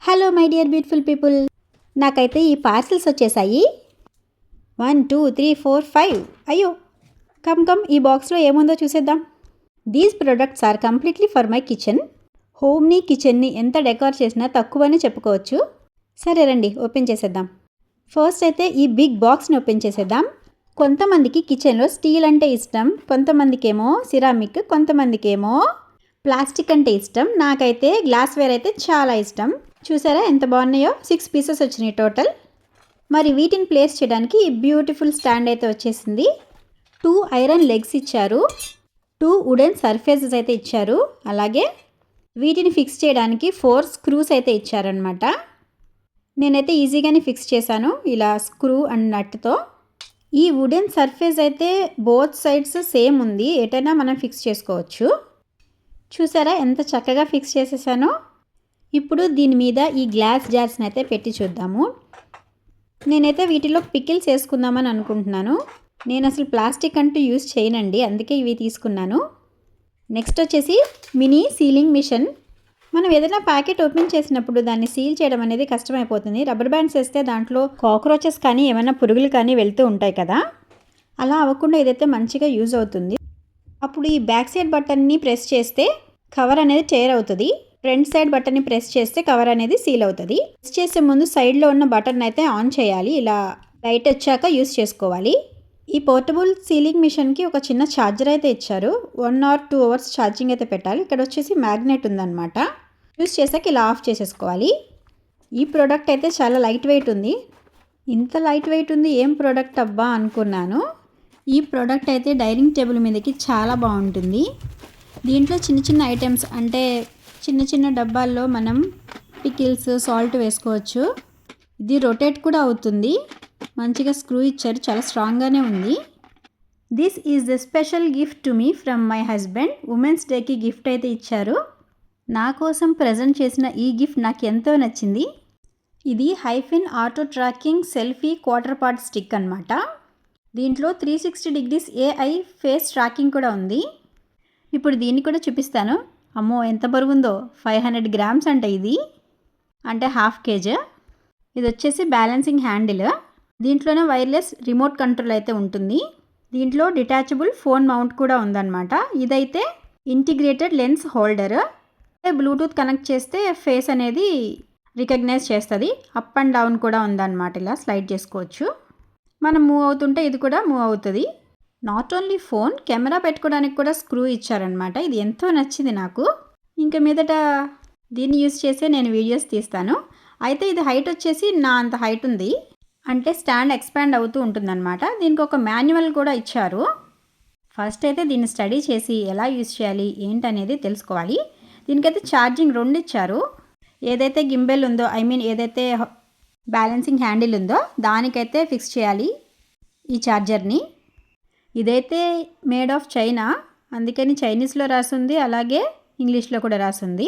Hello my dear beautiful people, నాకైతే ఈ parcels వచ్చేసాయి. 1 2 3 4 5. అయ్యో, కమ్ ఈ బాక్స్లో ఏముందో చూసేద్దాం. These products are completely for my kitchen. హోమ్ని కిచెన్ని ఎంత డెకార్ చేసినా తక్కువనే చెప్పుకోవచ్చు. సరే రండి ఓపెన్ చేసేద్దాం. ఫస్ట్ అయితే ఈ బిగ్ బాక్స్ని ఓపెన్ చేసేద్దాం. కొంతమందికి కిచెన్లో స్టీల్ అంటే ఇష్టం, కొంతమందికేమో సిరామిక్, కొంతమందికేమో ప్లాస్టిక్ అంటే ఇష్టం. నాకైతే గ్లాస్వేర్ అయితే చాలా ఇష్టం. చూసారా ఎంత బాగున్నాయో. 6 పీసెస్ వచ్చినాయి టోటల్. మరి వీటిని ప్లేస్ చేయడానికి ఈ బ్యూటిఫుల్ స్టాండ్ అయితే వచ్చేసింది. 2 ఐరన్ లెగ్స్ ఇచ్చారు, 2 వుడెన్ సర్ఫేసెస్ అయితే ఇచ్చారు. అలాగే వీటిని ఫిక్స్ చేయడానికి 4 స్క్రూస్ అయితే ఇచ్చారనమాట. నేనైతే ఈజీగానే ఫిక్స్ చేశాను ఇలా స్క్రూ అండ్ నట్తో. ఈ వుడెన్ సర్ఫేస్ అయితే బోత్ సైడ్స్ సేమ్ ఉంది, ఎటైనా మనం ఫిక్స్ చేసుకోవచ్చు. చూసారా ఎంత చక్కగా ఫిక్స్ చేసేసానో. ఇప్పుడు దీని మీద ఈ గ్లాస్ జార్స్ని అయితే పెట్టి చూద్దాము. నేనైతే వీటిలో పికిల్స్ వేసుకుందామని అనుకుంటున్నాను. నేను అసలు ప్లాస్టిక్ అంటూ యూజ్ చేయనండి, అందుకే ఇవి తీసుకున్నాను. నెక్స్ట్ వచ్చేసి మినీ సీలింగ్ మిషన్. మనం ఏదైనా ప్యాకెట్ ఓపెన్ చేసినప్పుడు దాన్ని సీల్ చేయడం అనేది కష్టమైపోతుంది. రబ్బర్ బ్యాండ్స్ వేస్తే దాంట్లో కాక్రోచెస్ కానీ ఏమైనా పురుగులు కానీ వెళ్తూ ఉంటాయి కదా, అలా అవ్వకుండా ఇదైతే మంచిగా యూజ్ అవుతుంది. అప్పుడు ఈ బ్యాక్ సైడ్ బటన్ని ప్రెస్ చేస్తే కవర్ అనేది టేర్ అవుతుంది. ఫ్రంట్ సైడ్ బటన్ని ప్రెస్ చేస్తే కవర్ అనేది సీల్ అవుతుంది. ప్రెస్ చేసే ముందు సైడ్లో ఉన్న బటన్ అయితే ఆన్ చేయాలి. ఇలా లైట్ వచ్చాక యూస్ చేసుకోవాలి. ఈ పోర్టబుల్ సీలింగ్ మిషన్కి ఒక చిన్న ఛార్జర్ అయితే ఇచ్చారు. 1 or 2 hours ఛార్జింగ్ అయితే పెట్టాలి. ఇక్కడ వచ్చేసి మ్యాగ్నెట్ ఉందన్నమాట. యూస్ చేసాక ఇలా ఆఫ్ చేసేసుకోవాలి. ఈ ప్రోడక్ట్ అయితే చాలా లైట్ వెయిట్ ఉంది. ఇంత లైట్ వెయిట్ ఉంది, ఏం ప్రోడక్ట్ అబ్బా అనుకున్నాను. ఈ ప్రోడక్ట్ అయితే డైనింగ్ టేబుల్ మీదకి చాలా బాగుంటుంది. దీంట్లో చిన్న చిన్న ఐటమ్స్ అంటే చిన్న చిన్న డబ్బాల్లో మనం పికిల్స్, సాల్ట్ వేసుకోవచ్చు. ఇది రొటేట్ కూడా అవుతుంది. మంచిగా స్క్రూ ఇచ్చారు, చాలా స్ట్రాంగ్గానే ఉంది. This is the special gift to me from my husband. Women's డేకి గిఫ్ట్ అయితే ఇచ్చారు. నా కోసం ప్రజెంట్ చేసిన ఈ గిఫ్ట్ నాకు ఎంతో నచ్చింది. ఇది హైఫిన్ auto tracking selfie quarter part stick అనమాట. దీంట్లో 360 degrees AI ఫేస్ ట్రాకింగ్ కూడా ఉంది. ఇప్పుడు దీన్ని కూడా చూపిస్తాను. అమ్మో ఎంత బరువు ఉందో, 500 grams అంట. ఇది అంటే 1/2 kg. ఇది వచ్చేసి బ్యాలెన్సింగ్ హ్యాండిల్. దీంట్లోనే వైర్లెస్ రిమోట్ కంట్రోల్ అయితే ఉంటుంది. దీంట్లో డిటాచబుల్ ఫోన్ మౌంట్ కూడా ఉందన్నమాట. ఇదైతే integrated lens holder. Bluetooth connect చేస్తే ఫేస్ అనేది రికగ్నైజ్ చేస్తుంది. అప్ అండ్ డౌన్ కూడా ఉందన్నమాట, ఇలా స్లైడ్ చేసుకోవచ్చు. మనం మూవ్ అవుతుంటే ఇది కూడా మూవ్ అవుతుంది. నాట్ ఓన్లీ ఫోన్, కెమెరా పెట్టుకోవడానికి కూడా స్క్రూ ఇచ్చారనమాట. ఇది ఎంతో నచ్చింది నాకు. ఇంకా మీదట దీన్ని యూజ్ చేసే నేను వీడియోస్ తీస్తాను. అయితే ఇది హైట్ వచ్చేసి నా అంత హైట్ ఉంది, అంటే స్టాండ్ ఎక్స్పాండ్ అవుతూ ఉంటుందన్నమాట. దీనికి ఒక మాన్యువల్ కూడా ఇచ్చారు. ఫస్ట్ అయితే దీన్ని స్టడీ చేసి ఎలా యూజ్ చేయాలి ఏంటనేది తెలుసుకోవాలి. దీనికైతే ఛార్జింగ్ 2 ఇచ్చారు. ఏదైతే గింబెల్ ఉందో, ఏదైతే బ్యాలెన్సింగ్ హ్యాండిల్ ఉందో దానికైతే ఫిక్స్ చేయాలి ఈ ఛార్జర్ని. ఇదైతే మేడ్ ఆఫ్ చైనా, అందుకని చైనీస్లో రాసుంది, అలాగే ఇంగ్లీష్లో కూడా రాసుంది.